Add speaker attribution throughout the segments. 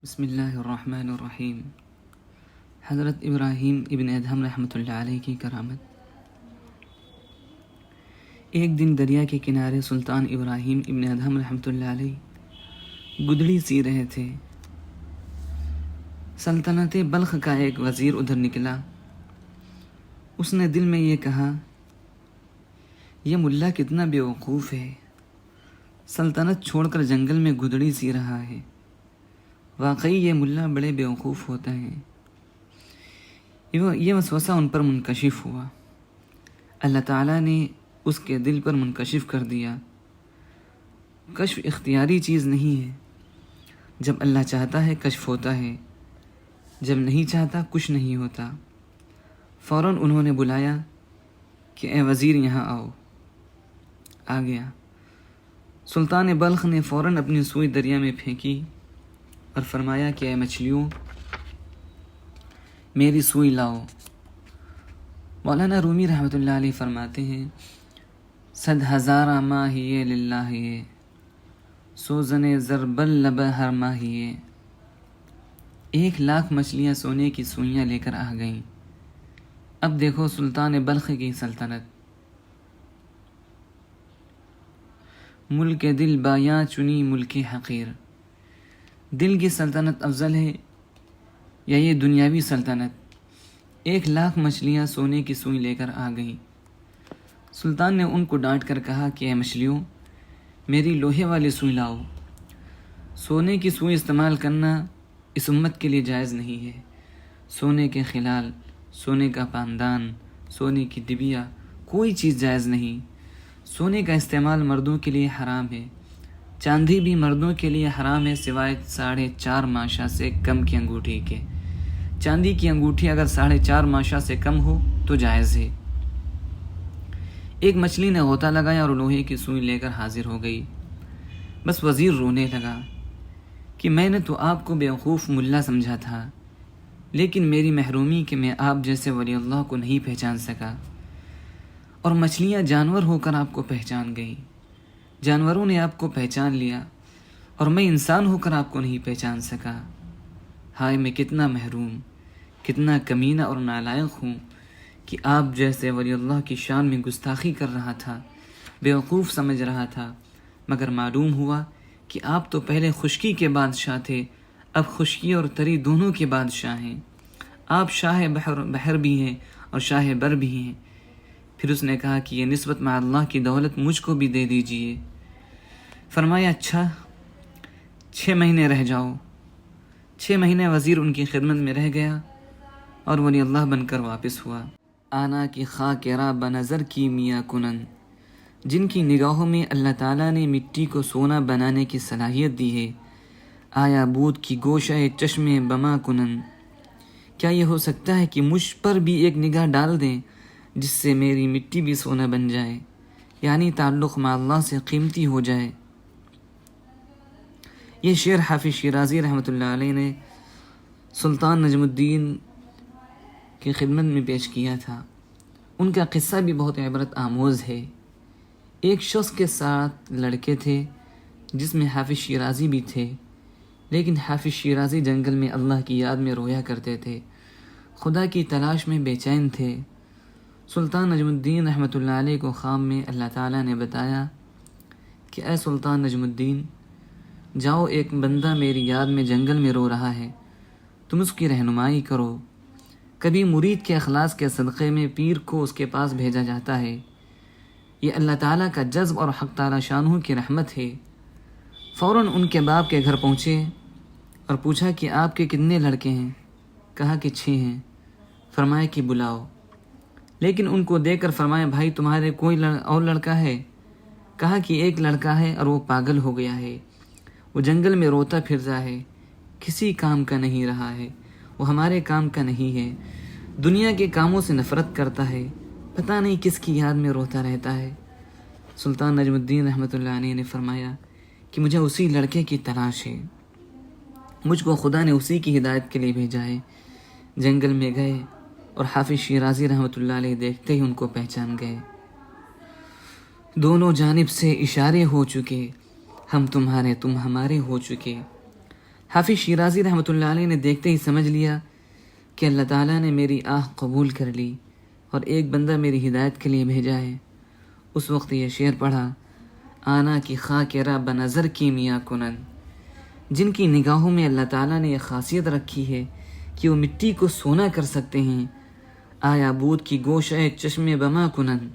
Speaker 1: بسم اللہ الرحمن الرحیم۔ حضرت ابراہیم ابن ادہم رحمۃ اللہ علیہ کی کرامت۔ ایک دن دریا کے کنارے سلطان ابراہیم ابن ادہم رحمۃ اللہ علیہ گدڑی سی رہے تھے۔ سلطنت بلخ کا ایک وزیر ادھر نکلا۔ اس نے دل میں یہ کہا، یہ ملا کتنا بیوقوف ہے، سلطنت چھوڑ کر جنگل میں گدڑی سی رہا ہے۔ واقعی یہ ملا بڑے بیوقوف ہوتے ہیں۔ یہ وسوسہ ان پر منکشف ہوا۔ اللہ تعالیٰ نے اس کے دل پر منکشف کر دیا۔ کشف اختیاری چیز نہیں ہے، جب اللہ چاہتا ہے کشف ہوتا ہے، جب نہیں چاہتا کچھ نہیں ہوتا۔ فوراً انہوں نے بلایا کہ اے وزیر یہاں آؤ۔ آ گیا۔ سلطان بلخ نے فوراً اپنی سوئی دریا میں پھینکی اور فرمایا کہ اے مچھلیوں، میری سوئی لاؤ۔ مولانا رومی رحمۃ اللہ علیہ فرماتے ہیں، 100,000 ماہیے للہ سوزن زربل لب ہر ماہیے۔ 1,00,000 مچھلیاں سونے کی سوئیاں لے کر آ گئیں۔ اب دیکھو سلطان بلخ کی سلطنت۔ ملک دل بایاں چنی ملک حقیر۔ دل کی سلطنت افضل ہے یا یہ دنیاوی سلطنت؟ 1,00,000 مچھلیاں سونے کی سوئی لے کر آ گئیں۔ سلطان نے ان کو ڈانٹ کر کہا کہ اے مچھلیوں، میری لوہے والی سوئی لاؤ۔ سونے کی سوئی استعمال کرنا اس امت کے لیے جائز نہیں ہے۔ سونے کے خلال، سونے کا پاندان، سونے کی ڈبیا، کوئی چیز جائز نہیں۔ سونے کا استعمال مردوں کے لیے حرام ہے۔ چاندی بھی مردوں کے لیے حرام ہے سوائے 4.5 ماشا سے کم کی انگوٹھی کے۔ چاندی کی انگوٹھی اگر 4.5 ماشا سے کم ہو تو جائز ہے۔ ایک مچھلی نے غوطہ لگایا اور لوہے کی سوئی لے کر حاضر ہو گئی۔ بس وزیر رونے لگا کہ میں نے تو آپ کو بیوقوف ملا سمجھا تھا، لیکن میری محرومی کہ میں آپ جیسے ولی اللہ کو نہیں پہچان سکا، اور مچھلیاں جانور ہو کر آپ کو پہچان گئی۔ جانوروں نے آپ کو پہچان لیا اور میں انسان ہو کر آپ کو نہیں پہچان سکا۔ ہائے میں کتنا محروم، کتنا کمینہ اور نالائق ہوں کہ آپ جیسے ولی اللہ کی شان میں گستاخی کر رہا تھا، بیوقوف سمجھ رہا تھا، مگر معلوم ہوا کہ آپ تو پہلے خشکی کے بادشاہ تھے، اب خشکی اور تری دونوں کے بادشاہ ہیں۔ آپ شاہ بحر بھی ہیں اور شاہ بر بھی ہیں۔ پھر اس نے کہا کہ یہ نسبت مع اللہ کی دولت مجھ کو بھی دے دیجئے۔ فرمایا اچھا 6 مہینے رہ جاؤ۔ 6 مہینے وزیر ان کی خدمت میں رہ گیا اور ولی اللہ بن کر واپس ہوا۔ آنا کی خاک را بنظر کی میاں کنن، جن کی نگاہوں میں اللہ تعالیٰ نے مٹی کو سونا بنانے کی صلاحیت دی ہے۔ آیا بود کی گوشہ چشم بما کنن، کیا یہ ہو سکتا ہے کہ مجھ پر بھی ایک نگاہ ڈال دیں جس سے میری مٹی بھی سونا بن جائے، یعنی تعلق مع اللہ سے قیمتی ہو جائے۔ یہ شعر حافظ شیرازی رحمۃ اللہ علیہ نے سلطان نجم الدین کی خدمت میں پیش کیا تھا۔ ان کا قصہ بھی بہت عبرت آموز ہے۔ ایک شخص کے 7 لڑکے تھے جس میں حافظ شیرازی بھی تھے، لیکن حافظ شیرازی جنگل میں اللہ کی یاد میں رویا کرتے تھے، خدا کی تلاش میں بے چین تھے۔ سلطان نجم الدین رحمۃ اللہ علیہ کو خواب میں اللہ تعالیٰ نے بتایا کہ اے سلطان نجم الدین، جاؤ ایک بندہ میری یاد میں جنگل میں رو رہا ہے، تم اس کی رہنمائی کرو۔ کبھی مرید کے اخلاص کے صدقے میں پیر کو اس کے پاس بھیجا جاتا ہے۔ یہ اللہ تعالیٰ کا جذب اور حق تعالیٰ شانہ کی رحمت ہے۔ فوراً ان کے باپ کے گھر پہنچے اور پوچھا کہ آپ کے کتنے لڑکے ہیں؟ کہا کہ 6 ہیں۔ فرمایا کہ بلاؤ۔ لیکن ان کو دیکھ کر فرمایا بھائی تمہارے کوئی اور لڑکا ہے؟ کہا کہ ایک لڑکا ہے اور وہ پاگل ہو گیا ہے، وہ جنگل میں روتا پھرتا ہے، کسی کام کا نہیں رہا ہے، وہ ہمارے کام کا نہیں ہے، دنیا کے کاموں سے نفرت کرتا ہے، پتہ نہیں کس کی یاد میں روتا رہتا ہے۔ سلطان نجم الدین رحمۃ اللہ علیہ نے فرمایا کہ مجھے اسی لڑکے کی تلاش ہے، مجھ کو خدا نے اسی کی ہدایت کے لیے بھیجا ہے۔ جنگل میں گئے اور حافظ شیرازی رحمۃ اللہ علیہ دیکھتے ہی ان کو پہچان گئے۔ دونوں جانب سے اشارے ہو چکے، ہم تمہارے تم ہمارے ہو چکے۔ حافظ شیرازی رحمۃ اللہ علیہ نے دیکھتے ہی سمجھ لیا کہ اللہ تعالیٰ نے میری آہ قبول کر لی اور ایک بندہ میری ہدایت کے لیے بھیجا ہے۔ اس وقت یہ شعر پڑھا، آنا کی خاک را بنظر کی میاں کنن، جن کی نگاہوں میں اللہ تعالیٰ نے یہ خاصیت رکھی ہے کہ وہ مٹی کو سونا کر سکتے ہیں، آیا بود کی گوش ہے چشم بما کنن،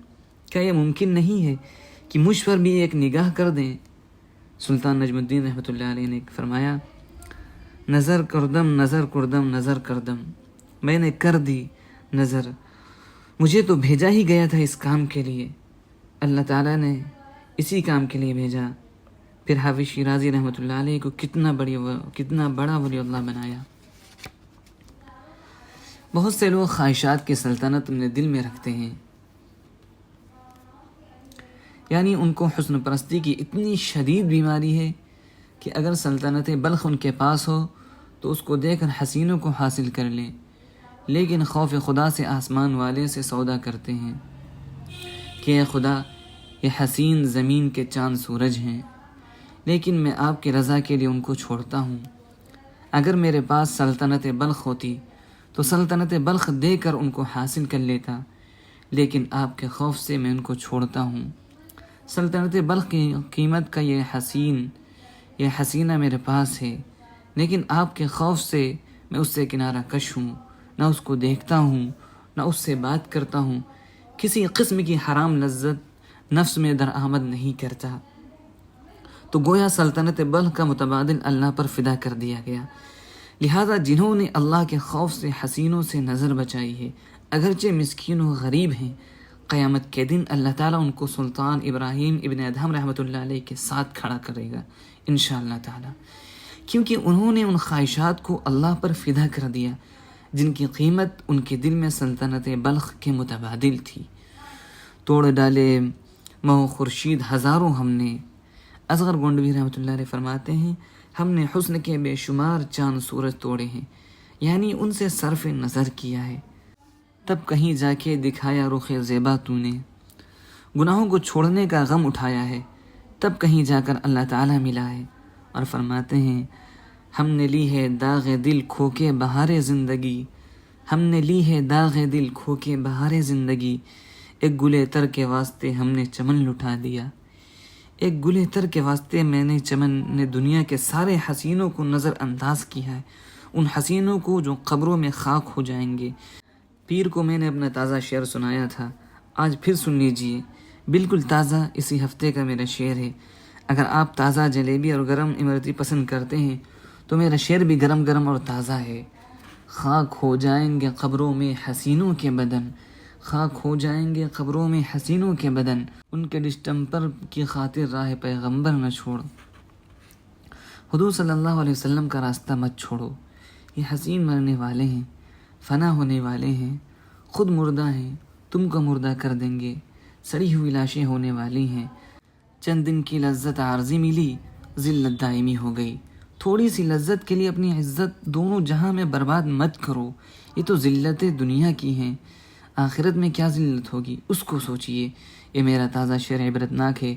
Speaker 1: کیا یہ ممکن نہیں ہے کہ مجھ پر بھی ایک نگاہ کر دیں؟ سلطان نجم الدین رحمۃ اللہ علیہ نے فرمایا، نظر کردم نظر کردم نظر کردم، میں نے کر دی نظر، مجھے تو بھیجا ہی گیا تھا اس کام کے لیے، اللہ تعالیٰ نے اسی کام کے لیے بھیجا۔ پھر حافظ شیرازی رحمۃ اللہ علیہ کو کتنا بڑا ولی اللہ بنایا۔ بہت سے لوگ خواہشات کی سلطنت اپنے دل میں رکھتے ہیں، یعنی ان کو حسن پرستی کی اتنی شدید بیماری ہے کہ اگر سلطنت بلخ ان کے پاس ہو تو اس کو دے کر حسینوں کو حاصل کر لیں، لیکن خوف خدا سے آسمان والے سے سودا کرتے ہیں کہ اے خدا یہ حسین زمین کے چاند سورج ہیں، لیکن میں آپ کی رضا کے لیے ان کو چھوڑتا ہوں۔ اگر میرے پاس سلطنت بلخ ہوتی تو سلطنت بلخ دے کر ان کو حاصل کر لیتا، لیکن آپ کے خوف سے میں ان کو چھوڑتا ہوں۔ سلطنت بلخ کی قیمت کا یہ حسینہ میرے پاس ہے، لیکن آپ کے خوف سے میں اس سے کنارہ کش ہوں، نہ اس کو دیکھتا ہوں نہ اس سے بات کرتا ہوں، کسی قسم کی حرام لذت نفس میں درآمد نہیں کرتا۔ تو گویا سلطنت بلخ کا متبادل اللہ پر فدا کر دیا گیا۔ لہذا جنہوں نے اللہ کے خوف سے حسینوں سے نظر بچائی ہے، اگرچہ مسکین و غریب ہیں، قیامت کے دن اللہ تعالیٰ ان کو سلطان ابراہیم ابن ادہم رحمۃ اللہ علیہ کے ساتھ کھڑا کرے گا انشاءاللہ تعالیٰ، کیونکہ انہوں نے ان خواہشات کو اللہ پر فدا کر دیا جن کی قیمت ان کے دل میں سلطنت بلخ کے متبادل تھی۔ توڑ ڈالے مئو خورشید ہزاروں ہم نے، اصغر گونڈوی رحمۃ اللہ علیہ فرماتے ہیں، ہم نے حسن کے بے شمار چاند سورج توڑے ہیں، یعنی ان سے صرف نظر کیا ہے، تب کہیں جا کے دکھایا رخ زیبا تو نے، گناہوں کو چھوڑنے کا غم اٹھایا ہے، تب کہیں جا کر اللہ تعالیٰ ملا ہے۔ اور فرماتے ہیں، ہم نے لی ہے داغ دل کھو کے بہار زندگی، ہم نے لی ہے داغ دل کھو کے بہار زندگی، ایک گلے تر کے واسطے ہم نے چمن لٹا دیا، ایک گلے تر کے واسطے میں نے چمن نے دنیا کے سارے حسینوں کو نظر انداز کیا ہے، ان حسینوں کو جو قبروں میں خاک ہو جائیں گے۔ پیر کو میں نے اپنا تازہ شعر سنایا تھا، آج پھر سن لیجئے، بالکل تازہ اسی ہفتے کا میرا شعر ہے۔ اگر آپ تازہ جلیبی اور گرم امرتی پسند کرتے ہیں تو میرا شعر بھی گرم گرم اور تازہ ہے۔ خاک ہو جائیں گے قبروں میں حسینوں کے بدن، خاک ہو جائیں گے قبروں میں حسینوں کے بدن، ان کے ڈسٹمپر کی خاطر راہ پیغمبر نہ چھوڑ، حضور صلی اللہ علیہ وسلم کا راستہ مت چھوڑو۔ یہ حسین مرنے والے ہیں، فنا ہونے والے ہیں، خود مردہ ہیں، تم کو مردہ کر دیں گے، سڑی ہوئی لاشیں ہونے والی ہیں، چند دن کی لذت عارضی ملی، ذلت دائمی ہو گئی۔ تھوڑی سی لذت کے لیے اپنی عزت دونوں جہاں میں برباد مت کرو، یہ تو ذلتیں دنیا کی ہیں، آخرت میں کیا ذلت ہوگی اس کو سوچئے۔ یہ میرا تازہ شعر عبرتناک ہے۔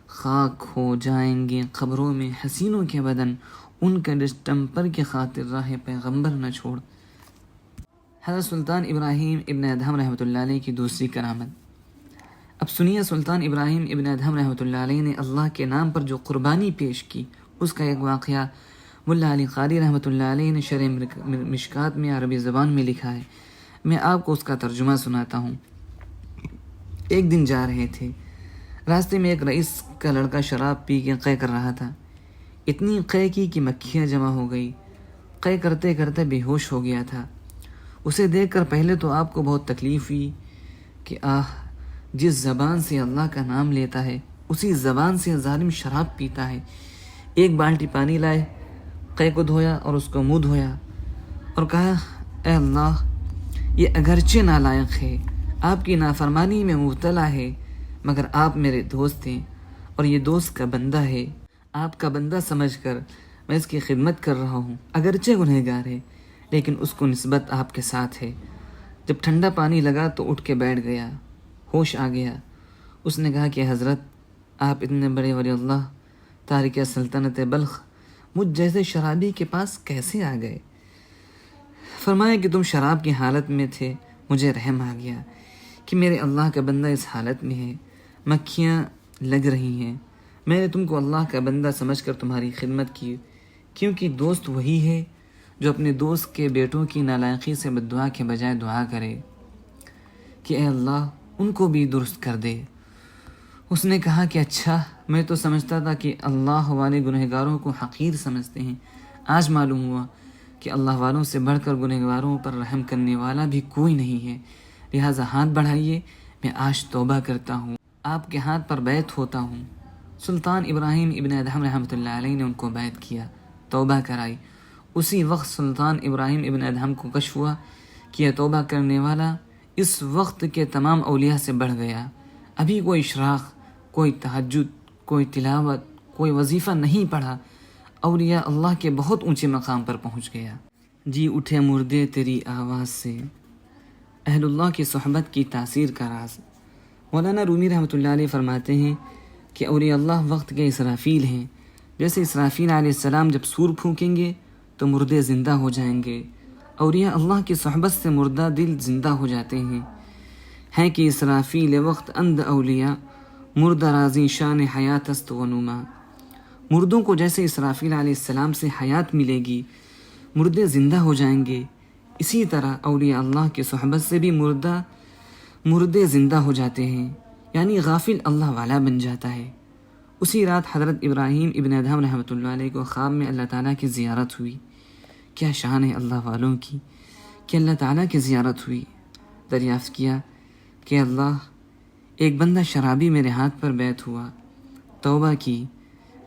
Speaker 1: خاک ہو جائیں گے قبروں میں حسینوں کے بدن، ان کے ڈسٹمپر کی خاطر راہ پیغمبر نہ چھوڑ۔ حضرت سلطان ابراہیم ابن ادہم رحمۃ اللہ علیہ کی دوسری کرامت۔ اب سنیے سلطان ابراہیم ابن ادہم رحمۃ اللہ علیہ نے اللہ کے نام پر جو قربانی پیش کی، اس کا ایک واقعہ ملا علی قاری رحمۃ اللہ علیہ نے شرح مشکات میں عربی زبان میں لکھا ہے، میں آپ کو اس کا ترجمہ سناتا ہوں۔ ایک دن جا رہے تھے، راستے میں ایک رئیس کا لڑکا شراب پی کے قے کر رہا تھا، اتنی قے کی کہ مکھیاں جمع ہو گئی، قے کرتے کرتے بے ہوش ہو گیا تھا۔ اسے دیکھ کر پہلے تو آپ کو بہت تکلیف ہوئی کہ جس زبان سے اللہ کا نام لیتا ہے اسی زبان سے ظالم شراب پیتا ہے۔ ایک بالٹی پانی لائے، قے کو دھویا اور اس کو منہ دھویا اور کہا، اے اللہ، یہ اگرچہ نالائق ہے، آپ کی نافرمانی میں مبتلا ہے، مگر آپ میرے دوست ہیں اور یہ دوست کا بندہ ہے، آپ کا بندہ سمجھ کر میں اس کی خدمت کر رہا ہوں، اگرچہ گنہگار ہے لیکن اس کو نسبت آپ کے ساتھ ہے۔ جب ٹھنڈا پانی لگا تو اٹھ کے بیٹھ گیا، ہوش آ گیا۔ اس نے کہا کہ حضرت، آپ اتنے بڑے ولی اللہ، تارک سلطنت بلخ، مجھ جیسے شرابی کے پاس کیسے آ گئے؟ فرمایا کہ تم شراب کی حالت میں تھے، مجھے رحم آ گیا کہ میرے اللہ کا بندہ اس حالت میں ہے، مکھیاں لگ رہی ہیں، میں نے تم کو اللہ کا بندہ سمجھ کر تمہاری خدمت کی، کیونکہ دوست وہی ہے جو اپنے دوست کے بیٹوں کی نالائقی سے بددعا کے بجائے دعا کرے کہ اے اللہ ان کو بھی درست کر دے۔ اس نے کہا کہ اچھا، میں تو سمجھتا تھا کہ اللہ والے گنہگاروں کو حقیر سمجھتے ہیں، آج معلوم ہوا کہ اللہ والوں سے بڑھ کر گنہگاروں پر رحم کرنے والا بھی کوئی نہیں ہے، لہٰذا ہاتھ بڑھائیے، میں آج توبہ کرتا ہوں، آپ کے ہاتھ پر بیعت ہوتا ہوں۔ سلطان ابراہیم ابن ادہم رحمۃ اللہ علیہ نے ان کو بیعت کیا، توبہ کرائی۔ اسی وقت سلطان ابراہیم ابن ادہم کو کشف ہوا کہ یہ توبہ کرنے والا اس وقت کے تمام اولیاء سے بڑھ گیا۔ ابھی کوئی اشراق، کوئی تہجد، کوئی تلاوت، کوئی وظیفہ نہیں پڑھا، اولیاء اللہ کے بہت اونچے مقام پر پہنچ گیا۔ جی اٹھے مردے تیری آواز سے، اہل اللہ کی صحبت کی تاثیر کا راز۔ مولانا رومی رحمۃ اللہ علیہ فرماتے ہیں کہ اولیاء اللہ وقت کے اسرافیل ہیں، جیسے اسرافیل علیہ السلام جب سور پھونکیں گے تو مردے زندہ ہو جائیں گے، اولیاء اللہ کی صحبت سے مردہ دل زندہ ہو جاتے ہیں کہ اسرافیل وقت اند اولیاء، مردہ راضی شان حیات است و نما۔ مردوں کو جیسے اسرافیل علیہ السلام سے حیات ملے گی، مردے زندہ ہو جائیں گے، اسی طرح اولیاء اللہ کی صحبت سے بھی مردے زندہ ہو جاتے ہیں، یعنی غافل اللہ والا بن جاتا ہے۔ اسی رات حضرت ابراہیم ابن ادہم رحمۃ اللہ علیہ کو خواب میں اللہ تعالیٰ کی زیارت ہوئی۔ کیا شان ہے اللہ والوں کی کہ اللہ تعالیٰ کی زیارت ہوئی۔ دریافت کیا کہ اللہ، ایک بندہ شرابی میرے ہاتھ پر بیعت ہوا، توبہ کی،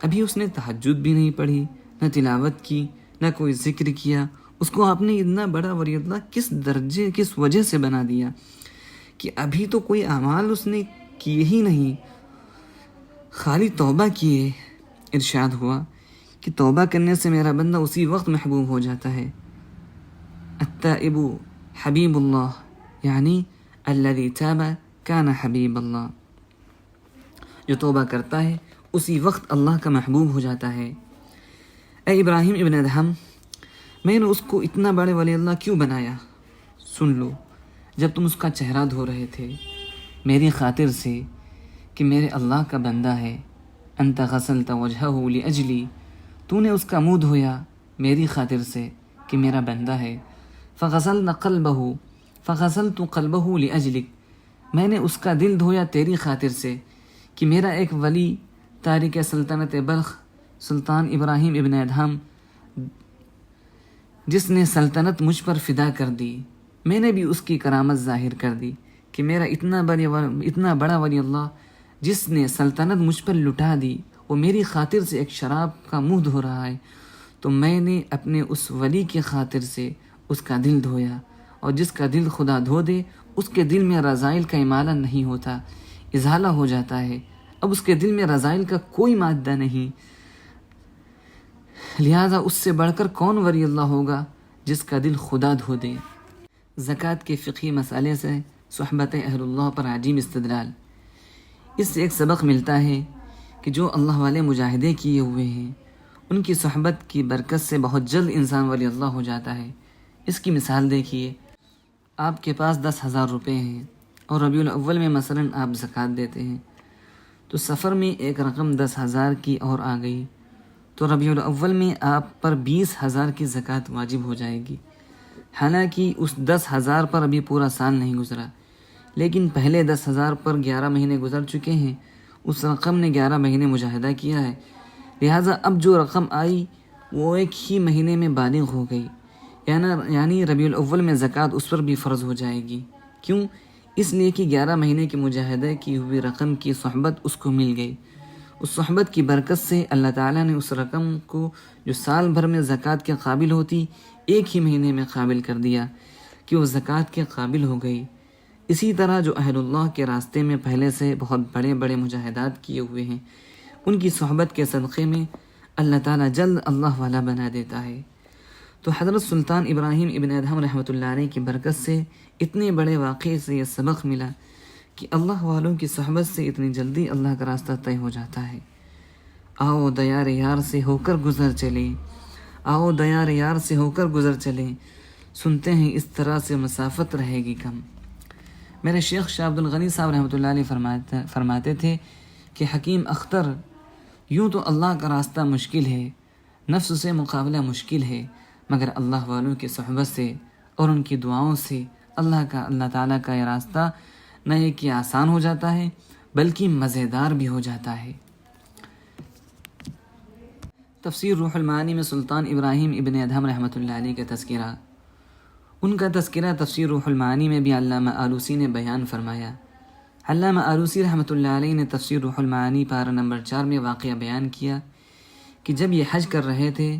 Speaker 1: ابھی اس نے تہجد بھی نہیں پڑھی، نہ تلاوت کی، نہ کوئی ذکر کیا، اس کو آپ نے اتنا بڑا ولی اللہ کس وجہ سے بنا دیا کہ ابھی تو کوئی اعمال اس نے کیے ہی نہیں، خالی توبہ کیے۔ ارشاد ہوا کہ توبہ کرنے سے میرا بندہ اسی وقت محبوب ہو جاتا ہے۔ التائب حبیب اللہ، یعنی الذی تاب کان حبیب اللہ، جو توبہ کرتا ہے اسی وقت اللہ کا محبوب ہو جاتا ہے۔ اے ابراہیم ابن ادہم، میں نے اس کو اتنا بڑے ولی اللہ کیوں بنایا؟ سن لو، جب تم اس کا چہرہ دھو رہے تھے میری خاطر سے کہ میرے اللہ کا بندہ ہے، انت غسلت وجہہ لاجلی، تو نے اس کا منہ دھویا میری خاطر سے کہ میرا بندہ ہے۔ فغسلت قلبہ لاجلک، میں نے اس کا دل دھویا تیری خاطر سے کہ میرا ایک ولی تارک سلطنت بلخ سلطان ابراہیم ابن ادہم، جس نے سلطنت مجھ پر فدا کر دی، میں نے بھی اس کی کرامت ظاہر کر دی کہ میرا اتنا بڑا ولی اللہ جس نے سلطنت مجھ پر لٹا دی، وہ میری خاطر سے ایک شراب کا منہ دھو رہا ہے، تو میں نے اپنے اس ولی کی خاطر سے اس کا دل دھویا، اور جس کا دل خدا دھو دے اس کے دل میں رذائل کا امالہ نہیں ہوتا، ازالہ ہو جاتا ہے، اب اس کے دل میں رذائل کا کوئی مادہ نہیں، لہذا اس سے بڑھ کر کون ولی اللہ ہوگا جس کا دل خدا دھو دے۔ زکوٰۃ کے فقہی مسئلے سے صحبت اہل اللہ پر عجیب استدلال۔ اس سے ایک سبق ملتا ہے کہ جو اللہ والے مجاہدے کیے ہوئے ہیں ان کی صحبت کی برکت سے بہت جلد انسان ولی اللہ ہو جاتا ہے۔ اس کی مثال دیکھیے، آپ کے پاس 10,000 روپے ہیں اور ربیع الاول میں مثلاً آپ زکوٰۃ دیتے ہیں، تو سفر میں ایک رقم 10,000 کی اور آ گئی، تو ربیع الاول میں آپ پر 20,000 کی زکوٰۃ واجب ہو جائے گی، حالانکہ اس 10,000 پر ابھی پورا سال نہیں گزرا، لیکن پہلے 10,000 پر 11 مہینے گزر چکے ہیں، اس رقم نے 11 مہینے مجاہدہ کیا ہے، لہٰذا اب جو رقم آئی وہ ایک ہی مہینے میں بالغ ہو گئی، یعنی ربیع الاول میں زکوٰۃ اس پر بھی فرض ہو جائے گی۔ کیوں؟ اس لیے کہ 11 مہینے کی مجاہدہ کی ہوئی رقم کی صحبت اس کو مل گئی، اس صحبت کی برکت سے اللہ تعالیٰ نے اس رقم کو جو سال بھر میں زکوٰۃ کے قابل ہوتی ایک ہی مہینے میں قابل کر دیا کہ وہ زکوٰۃ کے قابل ہو گئی۔ اسی طرح جو اہل اللہ کے راستے میں پہلے سے بہت بڑے بڑے مجاہدات کیے ہوئے ہیں ان کی صحبت کے صدقے میں اللہ تعالیٰ جلد اللہ والا بنا دیتا ہے۔ تو حضرت سلطان ابراہیم ابن ادہم رحمۃ اللہ علیہ کی برکت سے اتنے بڑے واقعے سے یہ سبق ملا کہ اللہ والوں کی صحبت سے اتنی جلدی اللہ کا راستہ طے ہو جاتا ہے۔ آؤ دیار یار سے ہو کر گزر چلے، آؤ دیار یار سے ہو کر گزر چلے، سنتے ہیں اس طرح سے مسافت رہے گی کم۔ میرے شیخ شاہ عبد الغنی صاحب رحمۃ اللہ علیہ فرماتے تھے کہ حکیم اختر، یوں تو اللہ کا راستہ مشکل ہے، نفس سے مقابلہ مشکل ہے، مگر اللہ والوں کی صحبت سے اور ان کی دعاؤں سے اللہ تعالیٰ کا یہ راستہ نہ یہ کہ آسان ہو جاتا ہے بلکہ مزیدار بھی ہو جاتا ہے۔ تفسیر روح المعانی میں سلطان ابراہیم ابن ادہم رحمۃ اللہ علیہ کا تذکرہ، ان کا تذکرہ تفسیر روح المعانی میں بھی علامہ آلوسی نے بیان فرمایا۔ علامہ آلوسی رحمۃ اللہ علیہ نے تفسیر روح المعانی پارہ نمبر 4 میں واقعہ بیان کیا کہ جب یہ حج کر رہے تھے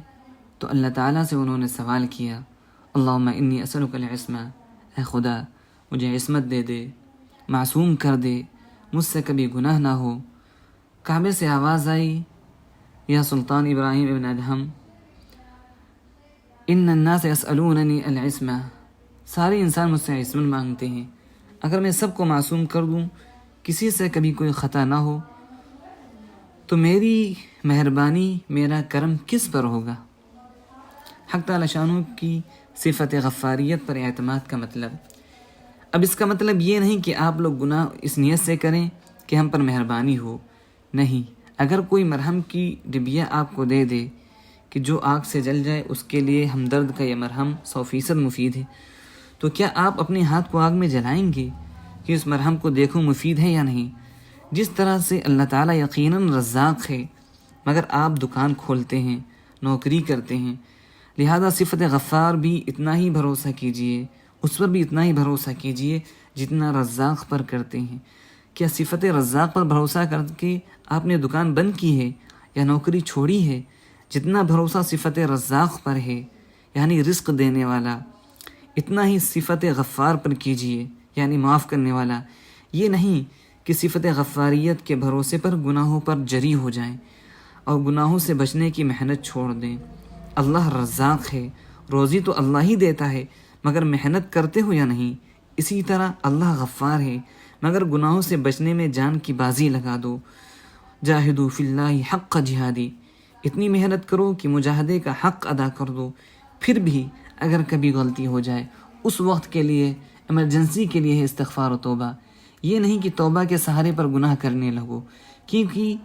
Speaker 1: تو اللہ تعالیٰ سے انہوں نے سوال کیا، اللہم انی اسألک العصمہ، اے خدا مجھے عصمت دے دے، معصوم کر دے، مجھ سے کبھی گناہ نہ ہو۔ کعبے سے آواز آئی، یا سلطان ابراہیم ابن ادہم، ان الناس یسألوننی العصمہ، سارے انسان مجھ سے عصمت مانگتے ہیں، اگر میں سب کو معصوم کر دوں، کسی سے کبھی کوئی خطا نہ ہو، تو میری مہربانی، میرا کرم کس پر ہوگا؟ حق تعالی شانہ کی صفت غفاریت پر اعتماد کا مطلب، اب اس کا مطلب یہ نہیں کہ آپ لوگ گناہ اس نیت سے کریں کہ ہم پر مہربانی ہو، نہیں، اگر کوئی مرہم کی ڈبیا آپ کو دے دے کہ جو آگ سے جل جائے، اس کے لیے ہمدرد کا یہ مرہم 100% مفید ہے، تو کیا آپ اپنے ہاتھ کو آگ میں جلائیں گے کہ اس مرہم کو دیکھوں مفید ہے یا نہیں؟ جس طرح سے اللہ تعالیٰ یقیناً رزاق ہے، مگر آپ دکان کھولتے ہیں، نوکری کرتے ہیں، لہذا صفت غفار بھی اتنا ہی بھروسہ کیجئے، اس پر بھی اتنا ہی بھروسہ کیجئے جتنا رزاق پر کرتے ہیں۔ کیا صفت رزاق پر بھروسہ کر کے آپ نے دکان بند کی ہے یا نوکری چھوڑی ہے؟ جتنا بھروسہ صفت رزاق پر ہے، یعنی رزق دینے والا، اتنا ہی صفت غفار پر کیجئے، یعنی معاف کرنے والا۔ یہ نہیں کہ صفت غفاریت کے بھروسے پر گناہوں پر جری ہو جائیں اور گناہوں سے بچنے کی محنت چھوڑ دیں۔ اللہ رزاق ہے، روزی تو اللہ ہی دیتا ہے، مگر محنت کرتے ہو یا نہیں؟ اسی طرح اللہ غفار ہے، مگر گناہوں سے بچنے میں جان کی بازی لگا دو۔ جاہدوا فی اللہ حق جہادی، اتنی محنت کرو کہ مجاہدے کا حق ادا کر دو۔ پھر بھی اگر کبھی غلطی ہو جائے، اس وقت کے لیے، ایمرجنسی کے لیے ہے استغفار و توبہ، یہ نہیں کہ توبہ کے سہارے پر گناہ کرنے لگو، کیونکہ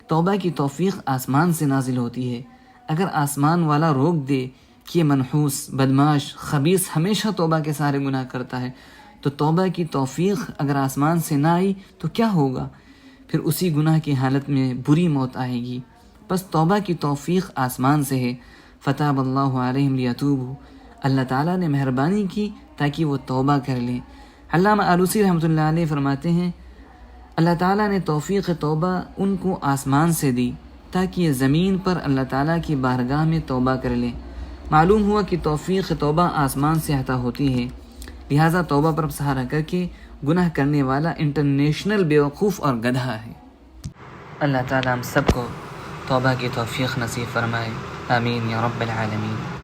Speaker 1: توبہ کی توفیق آسمان سے نازل ہوتی ہے۔ اگر آسمان والا روک دے کہ یہ منحوس، بدماش، خبیث ہمیشہ توبہ کے سہارے گناہ کرتا ہے، تو توبہ کی توفیق اگر آسمان سے نہ آئی تو کیا ہوگا؟ پھر اسی گناہ کی حالت میں بری موت آئے گی۔ بس توبہ کی توفیق آسمان سے ہے۔ فتاب اللہ علیہم لیتوبوا، اللہ تعالیٰ نے مہربانی کی تاکہ وہ توبہ کر لیں۔ علامہ آلوسی رحمۃ اللہ علیہ فرماتے ہیں، اللہ تعالیٰ نے توفیق توبہ ان کو آسمان سے دی تاکہ یہ زمین پر اللہ تعالیٰ کی بارگاہ میں توبہ کر لیں۔ معلوم ہوا کہ توفیق توبہ آسمان سے عطا ہوتی ہے، لہٰذا توبہ پر سہارا کر کے گناہ کرنے والا انٹرنیشنل بیوقوف اور گدھا ہے۔ اللہ تعالیٰ ہم سب کو توبہ کی توفیق نصیب فرمائے، آمین یا رب العالمین۔